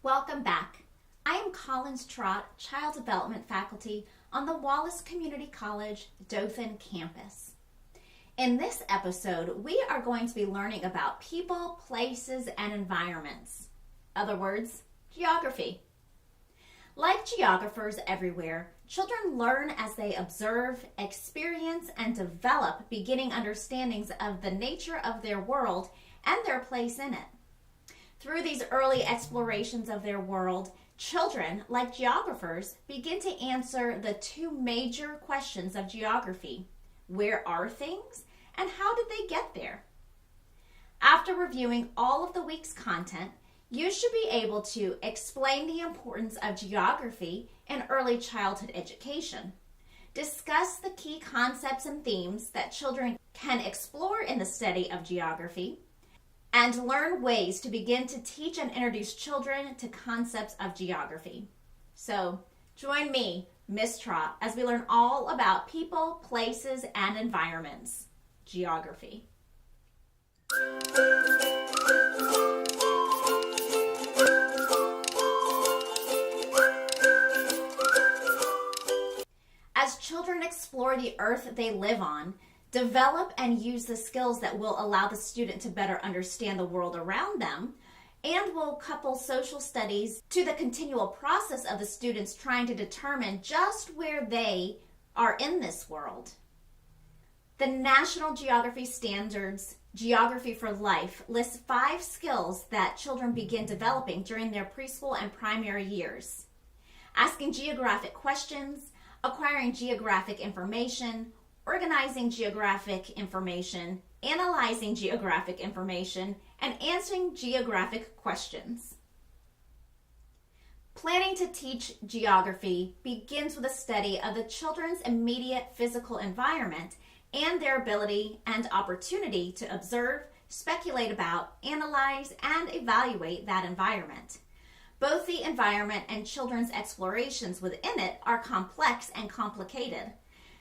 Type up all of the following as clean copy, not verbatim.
Welcome back. I am Collins Trott, Child Development Faculty on the Wallace Community College Dothan campus. In this episode, we are going to be learning about people, places, and environments. Other words, geography. Like geographers everywhere, children learn as they observe, experience, and develop beginning understandings of the nature of their world and their place in it. Through these early explorations of their world, children, like geographers, begin to answer the two major questions of geography. Where are things, and how did they get there? After reviewing all of the week's content, you should be able to explain the importance of geography in early childhood education, discuss the key concepts and themes that children can explore in the study of geography, and learn ways to begin to teach and introduce children to concepts of geography. So join me, Miss Trott, as we learn all about people, places, and environments. Geography. As children explore the earth they live on, develop and use the skills that will allow the student to better understand the world around them, and will couple social studies to the continual process of the students trying to determine just where they are in this world. The National Geography Standards Geography for Life lists 5 skills that children begin developing during their preschool and primary years: asking geographic questions, acquiring geographic information, organizing geographic information, analyzing geographic information, and answering geographic questions. Planning to teach geography begins with a study of the children's immediate physical environment and their ability and opportunity to observe, speculate about, analyze, and evaluate that environment. Both the environment and children's explorations within it are complex and complicated.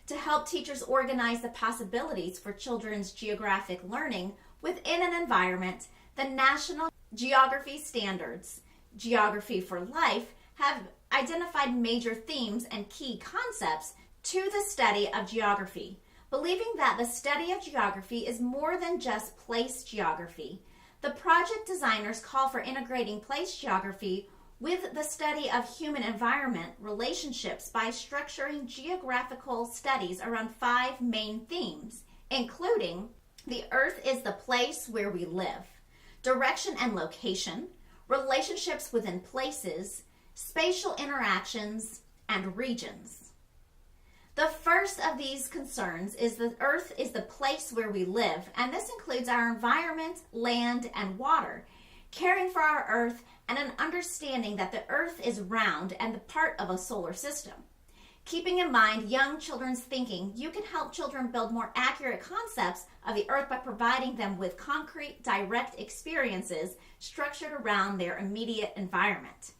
To help teachers organize the possibilities for children's geographic learning within an environment, the National Geography Standards Geography for Life have identified major themes and key concepts to the study of geography, believing that the study of geography is more than just place geography. The project designers call for integrating place geography with the study of human environment relationships by structuring geographical studies around 5 main themes, including the earth is the place where we live, direction and location, relationships within places, spatial interactions, and regions. The first of these concerns is the earth is the place where we live, and this includes our environment, land, and water, caring for our earth, and an understanding that the earth is round and the part of a solar system. Keeping in mind young children's thinking, you can help children build more accurate concepts of the earth by providing them with concrete, direct experiences structured around their immediate environment.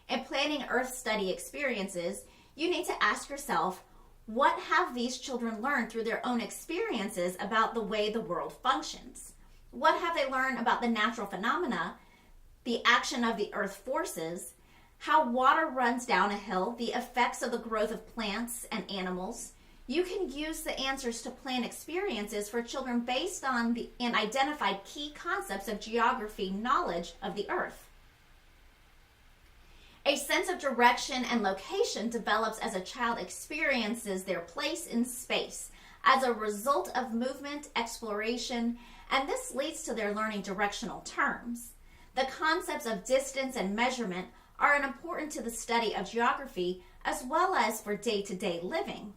In planning earth study experiences, you need to ask yourself, what have these children learned through their own experiences about the way the world functions? What have they learned about the natural phenomena, the action of the earth forces, how water runs down a hill, the effects of the growth of plants and animals? You can use the answers to plan experiences for children based on and identified key concepts of geography knowledge of the earth. A sense of direction and location develops as a child experiences their place in space as a result of movement, exploration, and this leads to their learning directional terms. The concepts of distance and measurement are important to the study of geography as well as for day-to-day living.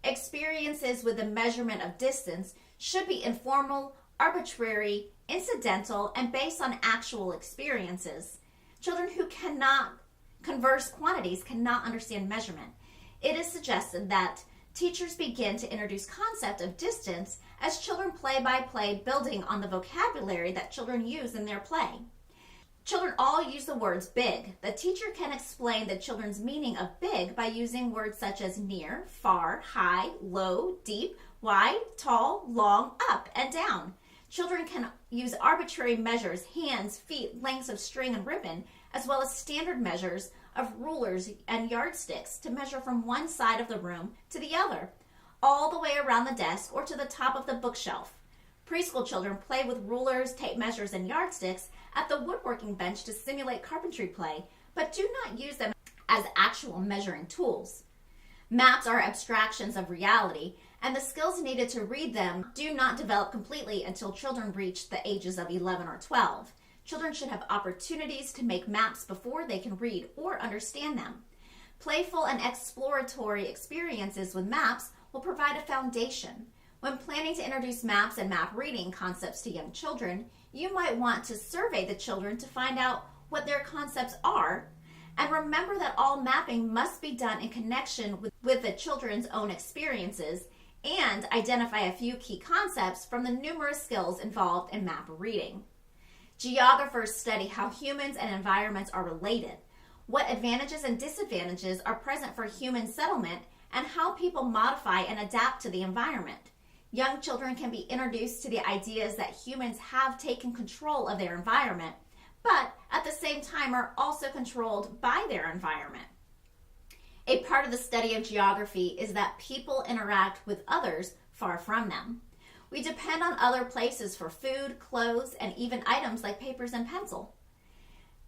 Experiences with the measurement of distance should be informal, arbitrary, incidental, and based on actual experiences. Children who cannot converse quantities cannot understand measurement. It is suggested that teachers begin to introduce concept of distance as children play by play, building on the vocabulary that children use in their play. Children all use the words big. The teacher can explain the children's meaning of big by using words such as near, far, high, low, deep, wide, tall, long, up, and down. Children can use arbitrary measures, hands, feet, lengths of string and ribbon, as well as standard measures of rulers and yardsticks to measure from one side of the room to the other, all the way around the desk or to the top of the bookshelf. Preschool children play with rulers, tape measures, and yardsticks at the woodworking bench to simulate carpentry play, but do not use them as actual measuring tools. Maps are abstractions of reality, and the skills needed to read them do not develop completely until children reach the ages of 11 or 12. Children should have opportunities to make maps before they can read or understand them. Playful and exploratory experiences with maps will provide a foundation. When planning to introduce maps and map reading concepts to young children, you might want to survey the children to find out what their concepts are, and remember that all mapping must be done in connection with the children's own experiences, and identify a few key concepts from the numerous skills involved in map reading. Geographers study how humans and environments are related, what advantages and disadvantages are present for human settlement, and how people modify and adapt to the environment. Young children can be introduced to the ideas that humans have taken control of their environment, but at the same time are also controlled by their environment. A part of the study of geography is that people interact with others far from them. We depend on other places for food, clothes, and even items like papers and pencil.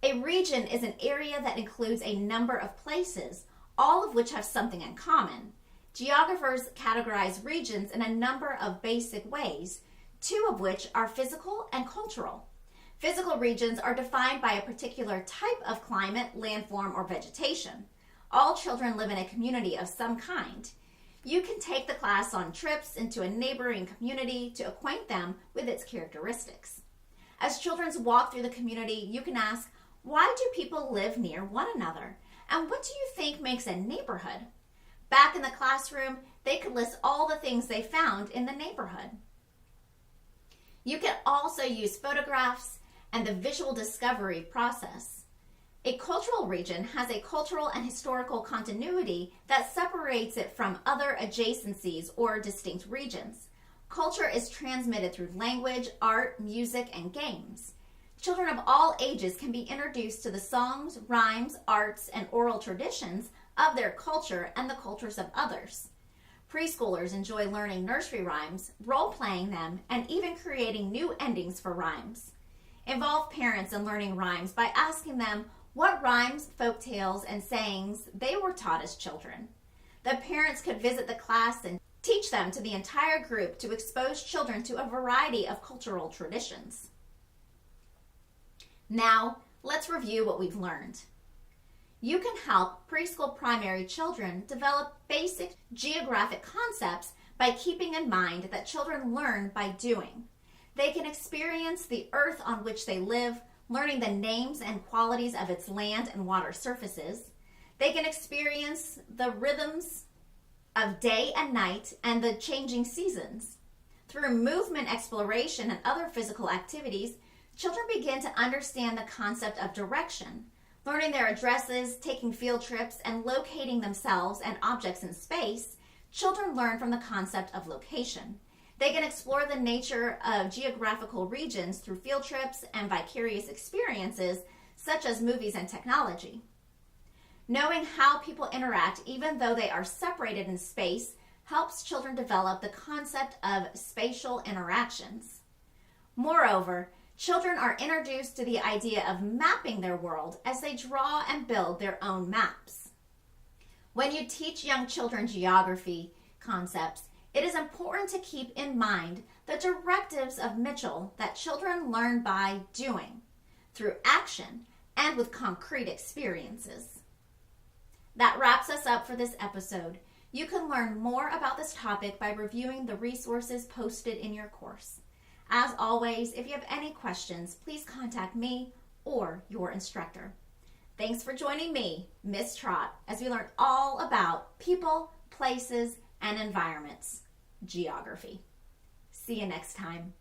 A region is an area that includes a number of places, all of which have something in common. Geographers categorize regions in a number of basic ways, two of which are physical and cultural. Physical regions are defined by a particular type of climate, landform, or vegetation. All children live in a community of some kind. You can take the class on trips into a neighboring community to acquaint them with its characteristics. As children walk through the community, you can ask, why do people live near one another? And what do you think makes a neighborhood? Back in the classroom, they could list all the things they found in the neighborhood. You can also use photographs and the visual discovery process. A cultural region has a cultural and historical continuity that separates it from other adjacencies or distinct regions. Culture is transmitted through language, art, music, and games. Children of all ages can be introduced to the songs, rhymes, arts, and oral traditions of their culture and the cultures of others. Preschoolers enjoy learning nursery rhymes, role-playing them, and even creating new endings for rhymes. Involve parents in learning rhymes by asking them what rhymes, folk tales, and sayings they were taught as children. The parents could visit the class and teach them to the entire group to expose children to a variety of cultural traditions. Now, let's review what we've learned. You can help preschool primary children develop basic geographic concepts by keeping in mind that children learn by doing. They can experience the earth on which they live, learning the names and qualities of its land and water surfaces. They can experience the rhythms of day and night and the changing seasons. Through movement exploration and other physical activities, children begin to understand the concept of direction. Learning their addresses, taking field trips, and locating themselves and objects in space, children learn from the concept of location. They can explore the nature of geographical regions through field trips and vicarious experiences, such as movies and technology. Knowing how people interact, even though they are separated in space, helps children develop the concept of spatial interactions. Moreover, children are introduced to the idea of mapping their world as they draw and build their own maps. When you teach young children geography concepts, it is important to keep in mind the directives of Mitchell that children learn by doing, through action, and with concrete experiences. That wraps us up for this episode. You can learn more about this topic by reviewing the resources posted in your course. As always, if you have any questions, please contact me or your instructor. Thanks for joining me, Miss Trott, as we learn all about people, places, and environments, geography. See you next time.